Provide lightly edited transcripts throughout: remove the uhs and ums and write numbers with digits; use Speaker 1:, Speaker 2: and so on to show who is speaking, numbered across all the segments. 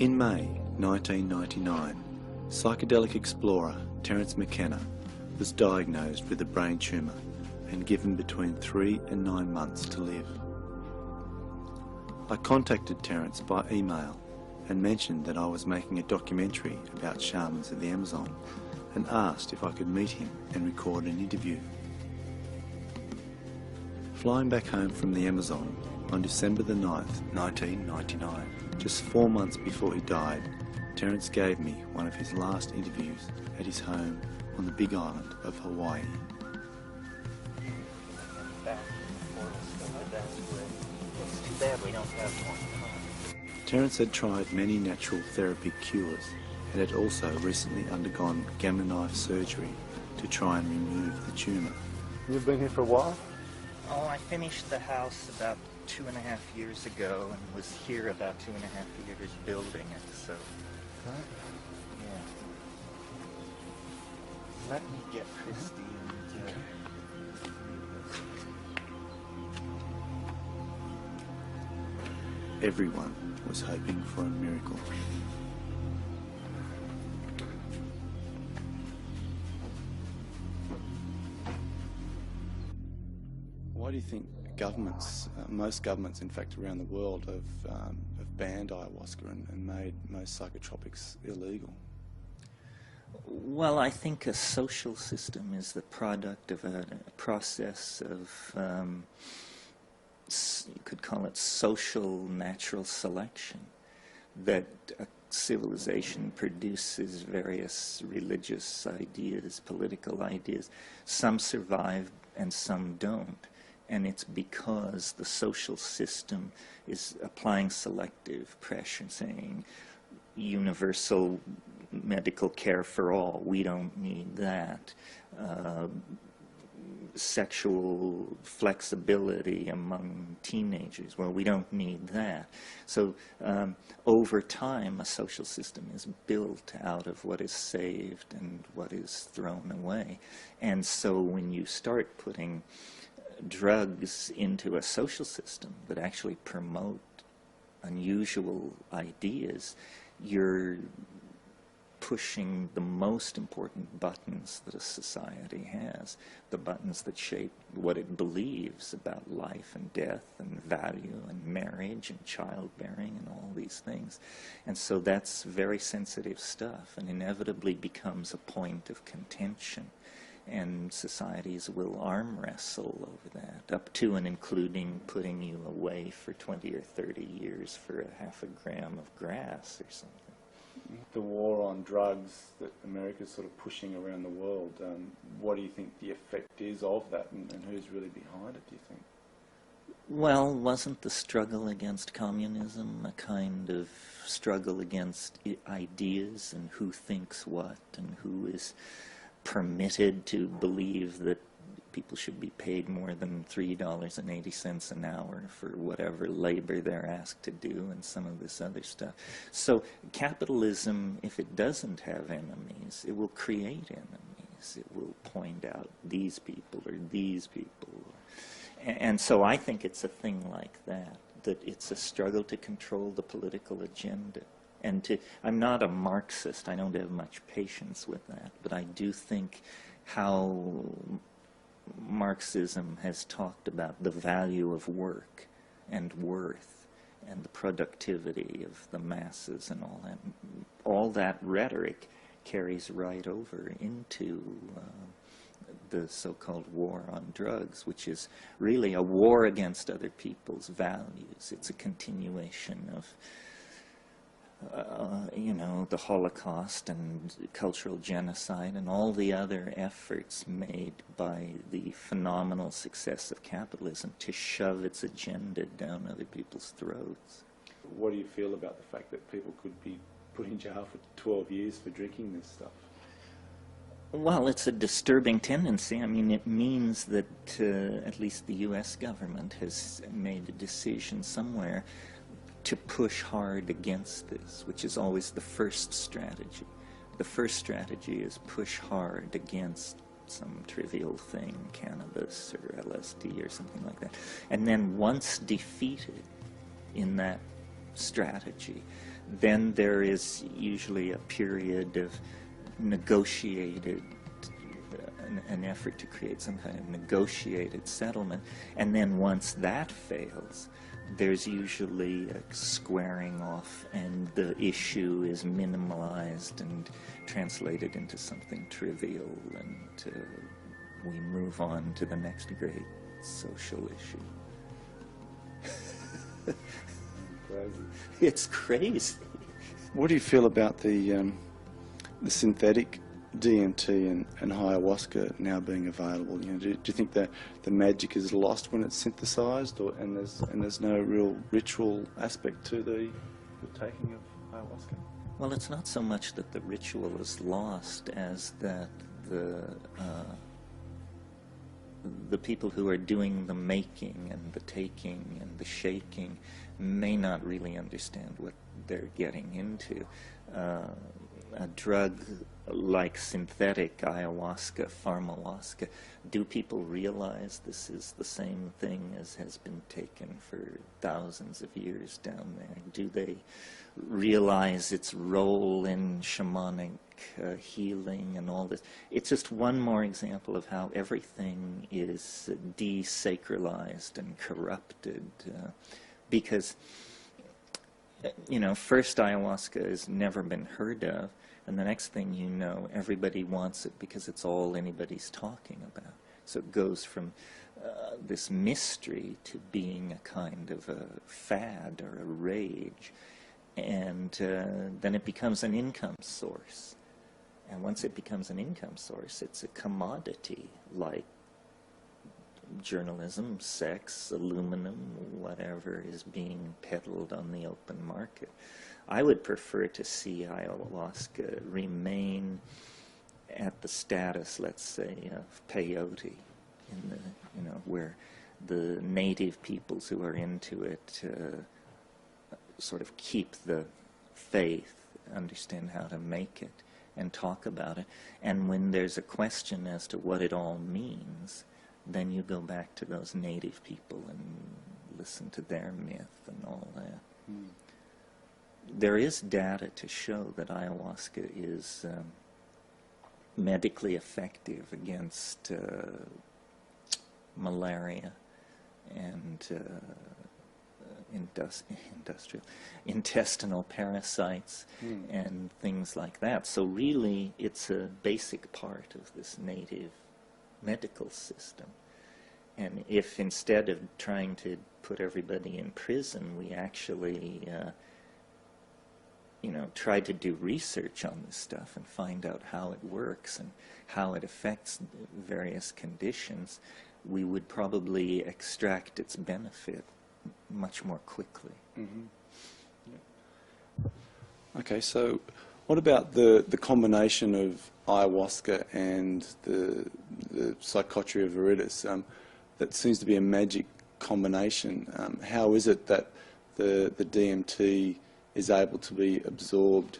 Speaker 1: In May 1999, psychedelic explorer Terence Mckenna was diagnosed with a brain tumour and given between 3 and 9 months to live. I contacted Terence by email and mentioned that I was making a documentary about shamans of the Amazon and asked if I could meet him and record an interview. Flying back home from the Amazon on December the 9th, 1999, just 4 months before he died, Terence gave me one of his last interviews at his home on the Big Island of Hawaii.
Speaker 2: It's too bad we don't have more time.
Speaker 1: Terence had tried many natural therapy cures and had also recently undergone gamma knife surgery to try and remove the tumour.
Speaker 3: You've been here for a while?
Speaker 2: Oh, I finished the house about 2.5 years ago and was here about 2.5 years building it, so...
Speaker 3: Right.
Speaker 2: Yeah. Let me get Christy and...
Speaker 1: Everyone was hoping for a miracle. Why do you think governments, most governments in fact around the world, have banned ayahuasca and made most psychotropics illegal?
Speaker 2: Well, I think a social system is the product of a process of, you could call it social natural selection, that a civilization produces various religious ideas, political ideas. Some survive and some don't. And it's because the social system is applying selective pressure, saying universal medical care for all, we don't need that. Sexual flexibility among teenagers, well, we don't need that. So over time, a social system is built out of what is saved and what is thrown away. And so when you start putting drugs into a social system that actually promote unusual ideas, you're pushing the most important buttons that a society has, the buttons that shape what it believes about life and death and value and marriage and childbearing and all these things. And so that's very sensitive stuff and inevitably becomes a point of contention. And societies will arm wrestle over that, up to and including putting you away for 20 or 30 years for a half a gram of grass or something.
Speaker 1: The war on drugs that America's sort of pushing around the world, what do you think the effect is of that, and who's really behind it, do you think?
Speaker 2: Well, wasn't the struggle against communism a kind of struggle against ideas and who thinks what and who is permitted to believe that people should be paid more than $3.80 an hour for whatever labor they're asked to do and some of this other stuff. So capitalism, if it doesn't have enemies, it will create enemies. It will point out these people or these people. And so I think it's a thing like that, that it's a struggle to control the political agenda. And I'm not a Marxist, I don't have much patience with that, but I do think how Marxism has talked about the value of work and worth and the productivity of the masses and all that rhetoric carries right over into the so-called war on drugs, which is really a war against other people's values. It's a continuation of you know, the Holocaust and cultural genocide and all the other efforts made by the phenomenal success of capitalism to shove its agenda down other people's throats.
Speaker 1: What do you feel about the fact that people could be put in jail for 12 years for drinking this stuff?
Speaker 2: Well, it's a disturbing tendency. I mean, it means that at least the U.S. government has made a decision somewhere to push hard against this, which is always the first strategy. The first strategy is push hard against some trivial thing, cannabis or LSD or something like that. And then once defeated in that strategy. Then there is usually a period of negotiated, an effort to create some kind of negotiated settlement. And then once that fails, there's usually a squaring off, and the issue is minimalized and translated into something trivial, and we move on to the next great social issue.
Speaker 1: Crazy.
Speaker 2: It's crazy.
Speaker 1: What do you feel about the synthetic DMT and ayahuasca now being available? You know, do you think that the magic is lost when it's synthesized, and there's no real ritual aspect to the taking of ayahuasca?
Speaker 2: Well, it's not so much that the ritual is lost as that the people who are doing the making and the taking and the shaking may not really understand what they're getting into. A drug like synthetic ayahuasca, pharmahuasca, do people realize this is the same thing as has been taken for thousands of years down there? Do they realize its role in shamanic healing and all this? It's just one more example of how everything is desacralized and corrupted, because first ayahuasca has never been heard of, and the next thing you know, everybody wants it because it's all anybody's talking about. So it goes from this mystery to being a kind of a fad or a rage, and then it becomes an income source. And once it becomes an income source, it's a commodity like journalism, sex, aluminum, whatever is being peddled on the open market. I would prefer to see ayahuasca remain at the status, let's say, of peyote, in the, where the native peoples who are into it sort of keep the faith, understand how to make it, and talk about it. And when there's a question as to what it all means, then you go back to those native people and listen to their myth and all that. Mm. There is data to show that ayahuasca is medically effective against malaria and intestinal parasites and things like that. So really, it's a basic part of this native medical system. And if instead of trying to put everybody in prison, we actually try to do research on this stuff and find out how it works and how it affects various conditions, we would probably extract its benefit much more quickly.
Speaker 1: Mm-hmm. Yeah. Okay, so what about the combination of ayahuasca and the psychotria viridis? That seems to be a magic combination. How is it that the DMT is able to be absorbed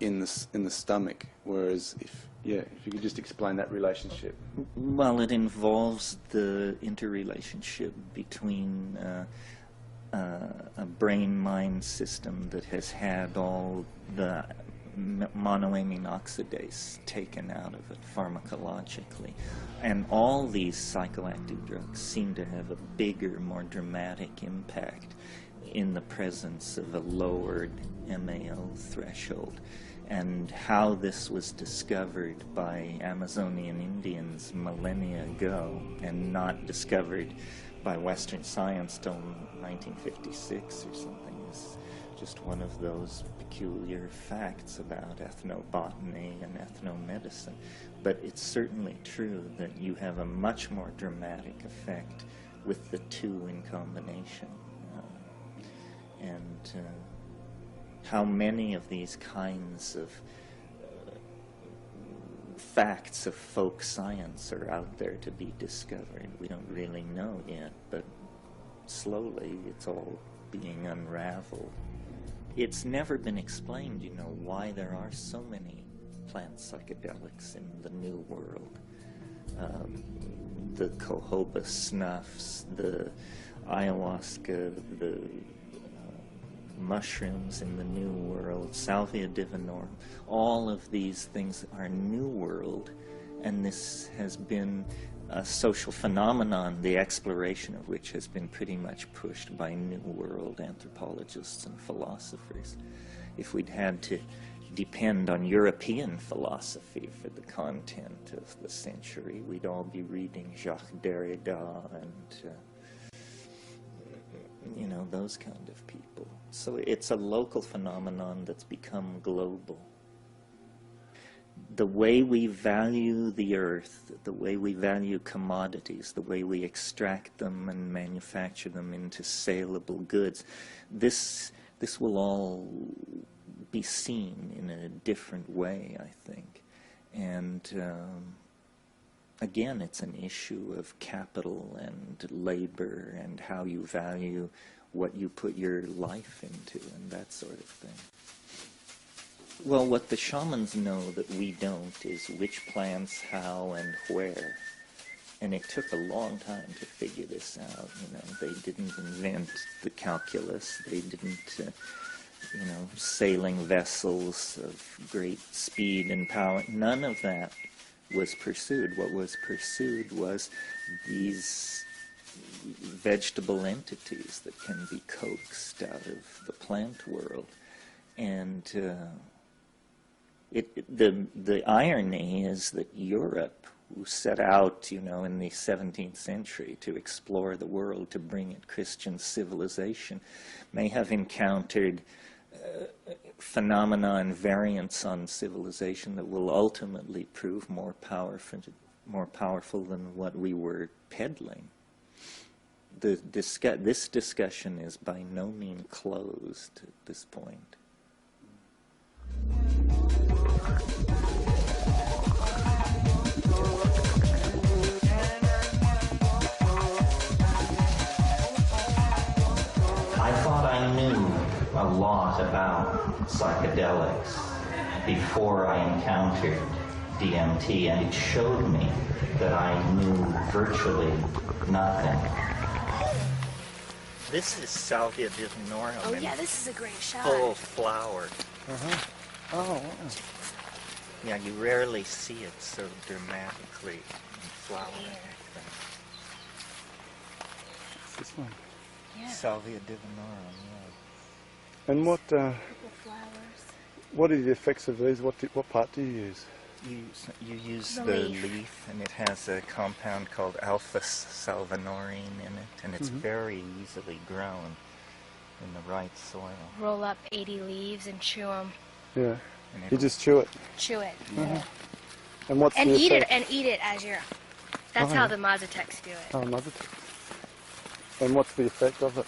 Speaker 1: in the stomach, whereas if you could just explain that relationship.
Speaker 2: Well, it involves the interrelationship between a brain-mind system that has had all the monoamine oxidase taken out of it pharmacologically. And all these psychoactive drugs seem to have a bigger, more dramatic impact in the presence of a lowered MAO threshold. And how this was discovered by Amazonian Indians millennia ago and not discovered by Western science till 1956 or something is just one of those peculiar facts about ethnobotany and ethnomedicine. But it's certainly true that you have a much more dramatic effect with the two in combination. How many of these kinds of facts of folk science are out there to be discovered? We don't really know yet, but slowly it's all being unraveled. It's never been explained, why there are so many plant psychedelics in the New World. The jojoba snuffs, the ayahuasca, the mushrooms in the New World, Salvia divinorum, all of these things are New World, and this has been a social phenomenon, the exploration of which has been pretty much pushed by New World anthropologists and philosophers. If we'd had to depend on European philosophy for the content of the century, we'd all be reading Jacques Derrida and you know, those kind of people. So it's a local phenomenon that's become global. The way we value the earth, the way we value commodities, the way we extract them and manufacture them into saleable goods, this will all be seen in a different way, I think. And again, it's an issue of capital and labor and how you value what you put your life into and that sort of thing. Well, what the shamans know that we don't is which plants, how, and where. And it took a long time to figure this out. You know, they didn't invent the calculus. They didn't, you know, sailing vessels of great speed and power. None of that was pursued. What was pursued was these vegetable entities that can be coaxed out of the plant world. And the irony is that Europe, who set out, you know, in the 17th century to explore the world, to bring it Christian civilization, may have encountered phenomena and variants on civilization that will ultimately prove more powerful than what we were peddling. This discussion is by no means closed at this point.
Speaker 4: I thought I knew a lot about psychedelics before I encountered DMT, and it showed me that I knew virtually nothing.
Speaker 2: This is Salvia divinorum.
Speaker 5: Oh yeah, this is a great shot.
Speaker 2: Full flower.
Speaker 3: Oh, wow.
Speaker 2: Yeah, you rarely see it so dramatically in flower.
Speaker 3: It's this one.
Speaker 5: Yeah.
Speaker 2: Salvia divinorum, yeah.
Speaker 3: And what
Speaker 5: Purple flowers.
Speaker 3: are the effects of these? What part do you use?
Speaker 2: You use
Speaker 5: The
Speaker 2: the
Speaker 5: leaf.
Speaker 2: leaf, and it has a compound called alpha-salvinorin in it, and it's very easily grown in the right soil.
Speaker 5: Roll up 80 leaves and chew them.
Speaker 3: Yeah.
Speaker 2: And
Speaker 3: You
Speaker 2: it'll-
Speaker 3: just chew it.
Speaker 5: Chew it.
Speaker 3: And what's
Speaker 5: And
Speaker 3: the
Speaker 5: eat it,
Speaker 3: effect?
Speaker 5: and eat it as you're... That's
Speaker 3: Oh,
Speaker 5: how
Speaker 3: yeah.
Speaker 5: the Mazatecs do it.
Speaker 3: Oh, another. And what's the effect of it?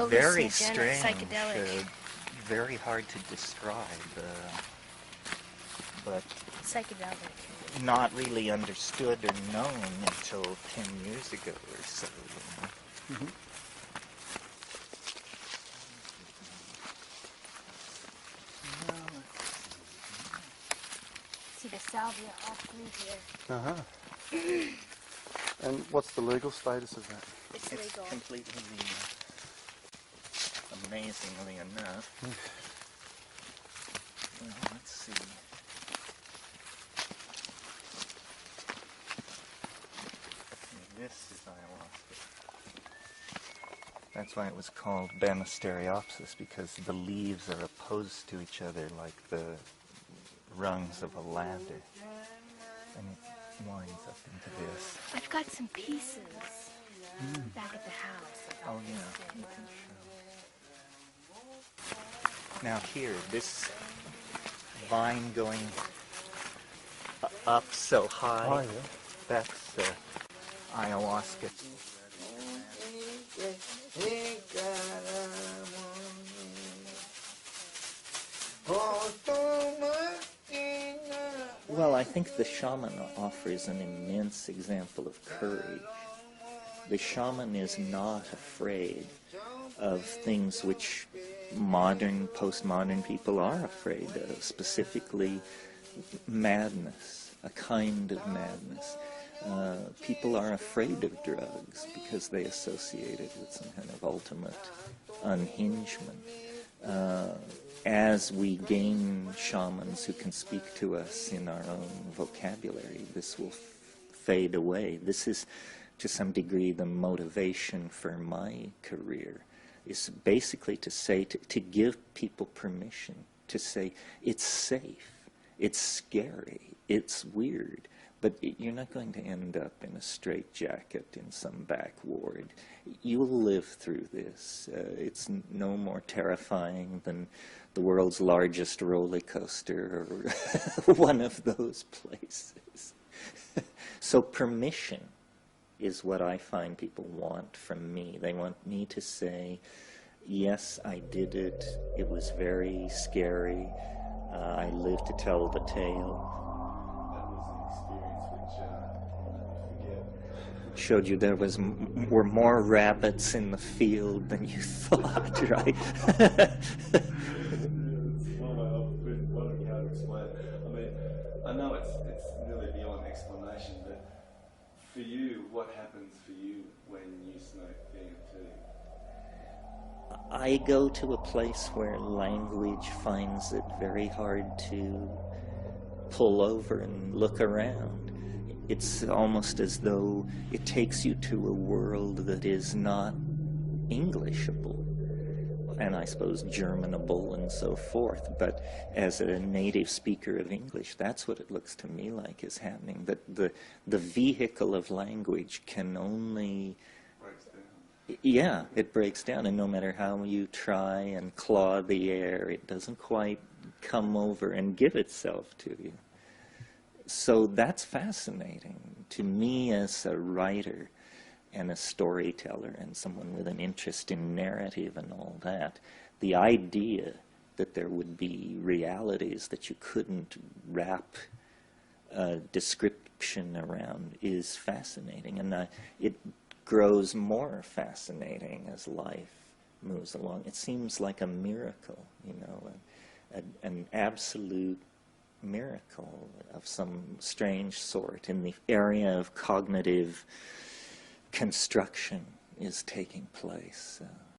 Speaker 2: Very
Speaker 5: Hallucinogenic,
Speaker 2: strange,
Speaker 5: psychedelic.
Speaker 2: very hard to describe, but
Speaker 5: Psychedelic.
Speaker 2: not really understood or known until 10 years ago or so. You know?
Speaker 5: See the salvia all through here.
Speaker 3: And what's the legal status of that?
Speaker 5: It's
Speaker 2: It's
Speaker 5: legal.
Speaker 2: completely legal. Amazingly enough. Well, let's see. This is ayahuasca. That's why it was called Banisteriopsis, because the leaves are opposed to each other like the rungs of a ladder. And it winds up into this.
Speaker 5: I've got some pieces back at the house.
Speaker 2: Oh yeah, you can show. Now here, this vine going up so high,
Speaker 3: Oh, yeah.
Speaker 2: that's ayahuasca. Well, I think the shaman offers an immense example of courage. The shaman is not afraid of things which modern, postmodern people are afraid of, specifically madness, a kind of madness. People are afraid of drugs because they associate it with some kind of ultimate unhingement. as we gain shamans who can speak to us in our own vocabulary, this will fade away. This is, to some degree, the motivation for my career, is basically to say, to give people permission, to say, it's safe, it's scary, it's weird, but you're not going to end up in a straitjacket in some back ward. You'll live through this. It's no more terrifying than the world's largest roller coaster or one of those places. So permission is what I find people want from me. They want me to say, yes, I did it. It was very scary. I lived to tell the tale. Showed you there were more rabbits in the field than you thought, right?
Speaker 1: It's wondering how to explain it. I mean, I know it's nearly beyond explanation, but for you, what happens for you when you smoke DMT?
Speaker 2: I go to a place where language finds it very hard to pull over and look around. It's almost as though it takes you to a world that is not Englishable, and I suppose Germanable and so forth. But as a native speaker of English, that's what it looks to me like is happening. That the vehicle of language can only... Yeah, it breaks down, and no matter how you try and claw the air, it doesn't quite come over and give itself to you. So that's fascinating to me as a writer and a storyteller and someone with an interest in narrative and all that. The idea that there would be realities that you couldn't wrap a description around is fascinating, and it grows more fascinating as life moves along. It seems like a miracle, you know, an absolute miracle of some strange sort in the area of cognitive construction is taking place.